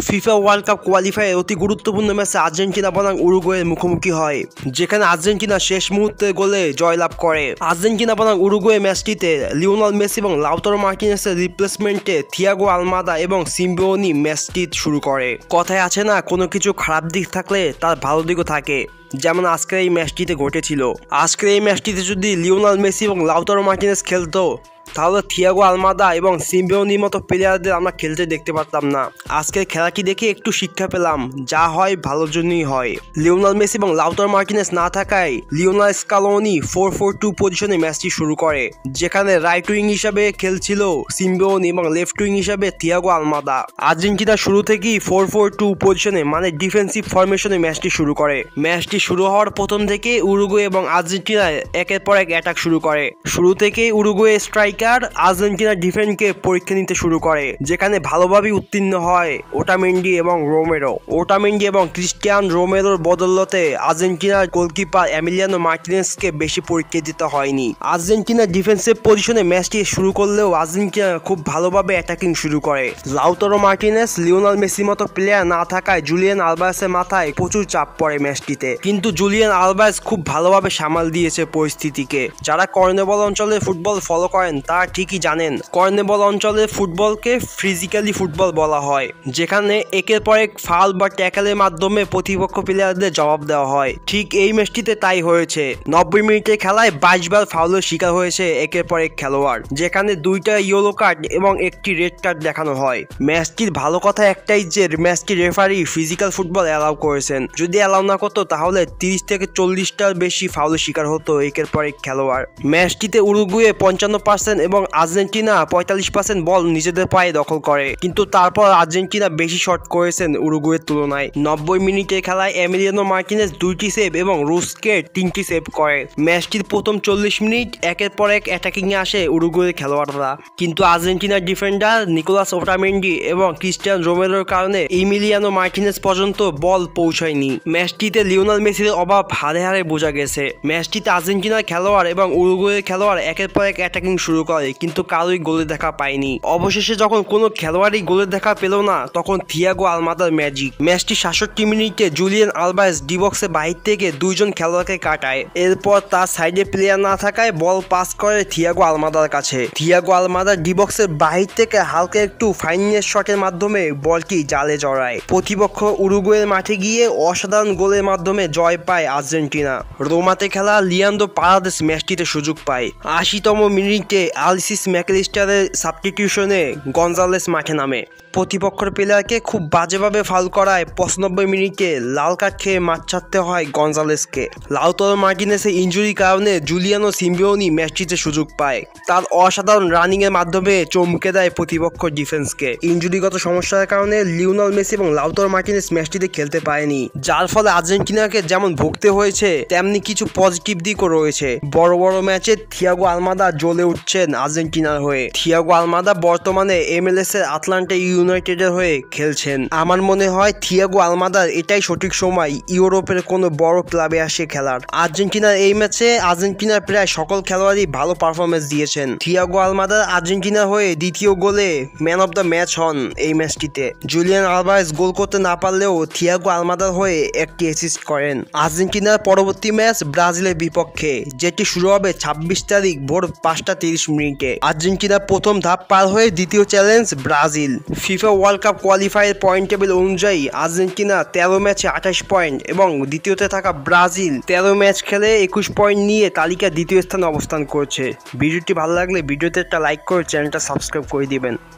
FIFA world cup qualifier অতি গুরুত্বপূর্ণ ম্যাচে আর্জেন্টিনা বনাম উরুগুয়ের মুখোমুখি হয়, যেখানে আর্জেন্টিনা শেষ মুহূর্তে গোলে জয়লাভ করে। আর্জেন্টিনা বনাম উরুগুয়ে ম্যাচটিতে লিওনেল মেসি এবং লাউতারো মার্টিনেজের রিপ্লেসমেন্টে থিয়াগো আলমাদা এবং সিমিওনি ম্যাচটি শুরু করে। কথায় আছে না, কোনো কিছু খারাপ দিক থাকলে তার ভালো দিকও থাকে, যেমন আজকের এই ম্যাচটিতে ঘটেছিল। আজকের এই ম্যাচটিতে যদি লিওনেল মেসি এবং লাউতারো মার্টিনেজ খেলতো, তাহলে থিয়াগো আলমাদা এবং সিমিওনির মতো প্লেয়ারদের আমরা খেলতে দেখতে পারতাম না। আজকের খেলাটি দেখে একটু শিক্ষা পেলাম, যা হয় ভালোর জন্যই হয়। লিওনেল মেসি এবং লাউতারো মার্টিনেজ না থাকায় লিওনেল স্কালোনি 4-4-2 পজিশনে ম্যাচটি শুরু করে, যেখানে রাইট উইং হিসাবে খেলছিল সিমিওনি এবং লেফট উইং হিসাবে থিয়াগো আলমাদা। আর্জেন্টিনা শুরু থেকেই 4-4-2 পজিশনে মানে ডিফেন্সিভ ফরমেশনে ম্যাচটি শুরু করে। ম্যাচটি শুরু হওয়ার প্রথম থেকে উরুগুয়ে এবং আর্জেন্টিনা একের পর এক অ্যাটাক শুরু করে। শুরু থেকে উরুগুয়ে স্ট্রাইকার আর্জেন্টিনার ডিফেন্সকে পরীক্ষা নিতে শুরু করে, যেখানে ভালোভাবেই উত্তীর্ণ হয় ওটামেন্ডি এবং রোমেরো। ওটামেন্ডি এবং ক্রিস্টিয়ান রোমেরোর বদৌলতে আর্জেন্টিনার গোলকিপার এমিলিয়ানো মার্টিনেজকে বেশি পরীক্ষা দিতে হয়নি। আর্জেন্টিনার ডিফেন্সিভ পজিশনে ম্যাচটি শুরু করলেও আর্জেন্টিনা খুব ভালোভাবে অ্যাটাকিং শুরু করে। লাউতারো মার্টিনেজ, লিওনেল মেসির মতো প্লেয়ার না থাকায় জুলিয়ান আলভারেজের মাথায় প্রচুর চাপ পড়ে ম্যাচটিতে, কিন্তু জুলিয়ান আলভারেজ খুব ভালোভাবে সামাল দিয়েছে পরিস্থিতিকে। যারা কর্নেবল অঞ্চলে ফুটবল ফলো করেন তারা ঠিকই জানেন, কর্নেবল অঞ্চলে ফুটবলকে ফিজিক্যালি ফুটবল বলা হয়, যেখানে একের পর এক ফাউল বা ট্যাকলের মাধ্যমে প্রতিপক্ষ প্লেয়ারদের জবাব দেওয়া হয়। ঠিক এই ম্যাচটিতে তাই হয়েছে। 90 মিনিটের খেলায় 22 বার ফাউলের শিকার হয়েছে একের পর এক খেলোয়াড়, যেখানে 2টা ইয়েলো কার্ড এবং 1টি রেড কার্ড দেখানো হয়। ম্যাচটির ভালো কথা একটাই যে ম্যাচটি রেফারি ফিজিক্যাল ফুটবল অ্যালাউ করেছেন। যদি অ্যালাউ না করতো তাহলে 30 থেকে 40টার বেশি ফাউলের শিকার হতো একের পর এক খেলোয়াড়। ম্যাচটিতে উরুগুয়ে 55% এবং আর্জেন্টিনা 45% বল নিজেদের পায়ে দখল করে, কিন্তু তারপর আর্জেন্টিনা বেশি শট করেছেন উরুগুয়ের তুলনায়। 90 মিনিটের খেলায় এমিলিয়ানো মার্টিনেজ 2টি সেভ এবং রুস্কে 3টি সেভ করে। ম্যাচটির প্রথম 40 মিনিট একের পর এক অ্যাটাকিংয়ে আসে উরুগুয়ের খেলোয়াড়রা, কিন্তু আর্জেন্টিনার ডিফেন্ডার নিকোলাস ওটামেন্ডি এবং ক্রিস্টিয়ান রোমেরোর কারণে এমিলিয়ানো মার্টিনেজ পর্যন্ত বল পৌঁছায়নি। ম্যাচটিতে লিওনেল মেসির অভাব হারে হারে বোঝা গেছে। ম্যাচটিতে আর্জেন্টিনার খেলোয়াড় এবং উরুগুয়ের খেলোয়াড় একের পর এক অ্যাটাকিং শুরু করে, কিন্তু কারোই গোলের দেখা পায়নি। অবশেষে যখন কোনো খেলোয়াড়ই গোলের দেখা পেল না, তখন থিয়াগো আলমাদার ম্যাজিক। ম্যাচটি 66 মিনিটে জুলিয়ান আলভারেজ ডিবক্সে বাহির থেকে 2জন খেলোয়াড়কে কাটায়। এরপর তার সাইডে প্লেয়ার না থাকায় বল পাস করে থিয়াগো আলমাদার কাছে। থিয়াগো আলমাদার ডিবক্সের বাহির থেকে হালকা একটু ফাইনাল শটের মাধ্যমে বলটি জালে জড়ায়। প্রতিপক্ষ উরুগুয়ের মাঠে গিয়ে অসাধারণ গোলের মাধ্যমে জয় পায় আর্জেন্টিনা। রোমাতে খেলা লিয়ান্দ্রো পারাদেস ম্যাচটিতে সুযোগ পায়। 80তম মিনিটে আলেক্সিস ম্যাকঅ্যালিস্টারের সাবস্টিটিউশনে গঞ্জালেস মাঠে নামে। প্রতিপক্ষের প্লেয়ারকে খুব বাজেভাবে ফাউল করায় 95 মিনিটে লাল কার্ড খেয়ে মাঠ ছাড়তে হয় গঞ্জালেসকে। লাউতারো মার্টিনেজের ইনজুরির কারণে জুলিয়ানো সিমিওনি ম্যাচটিতে সুযোগ পায়। তার অসাধারণ রানিংয়ের মাধ্যমে চমকে দেয় প্রতিপক্ষ ডিফেন্সকে। ইনজুরিগত সমস্যার কারণে লিওনেল মেসি এবং লাউতারো মার্টিনেজ ম্যাচটিতে খেলতে পারেনি, যার ফলে আর্জেন্টিনাকে যেমন ভুগতে হয়েছে তেমনি কিছু পজিটিভ দিকও রয়েছে। বড় বড় ম্যাচে থিয়াগো আলমাদা জ্বলে উঠছেন আর্জেন্টিনার হয়ে। থিয়াগো আলমাদা বর্তমানে MLS এর আটলান্টা ইউনাইটেডের হয়ে খেলছেন। আমার মনে হয় থিয়াগো আলমাদার এটাই সঠিক সময় ইউরোপের কোনো বড় ক্লাবে আসে খেলার। আর্জেন্টিনার এই ম্যাচে আর্জেন্টিনার প্রায় সকল খেলোয়াড়ই ভালো পারফরমেন্স দিয়েছেন। থিয়াগো আলমাদার আর্জেন্টিনার হয়ে দ্বিতীয় গোলে ম্যান অফ দ্য ম্যাচ হন এই ম্যাচটিতে। জুলিয়ান আলভারেজ গোল করতে না পারলেও থিয়াগো আলমাদার হয়ে একটি অ্যাসিস্ট করেন। আর্জেন্টিনার পরবর্তী ম্যাচ ব্রাজিলের বিপক্ষে, যেটি শুরু হবে 26 তারিখ ভোর 5:30 মিনিটে। আর্জেন্টিনা প্রথম ধাপ পার হয়ে দ্বিতীয় challenge Brazil. FIFA world cup qualifier point table অনুযায়ী আর্জেন্টিনা 13 ম্যাচে 28 পয়েন্ট এবং দ্বিতীয়তে থাকা ব্রাজিল 13 ম্যাচ খেলে 21 পয়েন্ট নিয়ে তালিকা দ্বিতীয় স্থানে অবস্থান করছে। ভিডিওটি ভালো লাগলে ভিডিওতে একটা লাইক করে চ্যানেলটা সাবস্ক্রাইব করে দিবেন।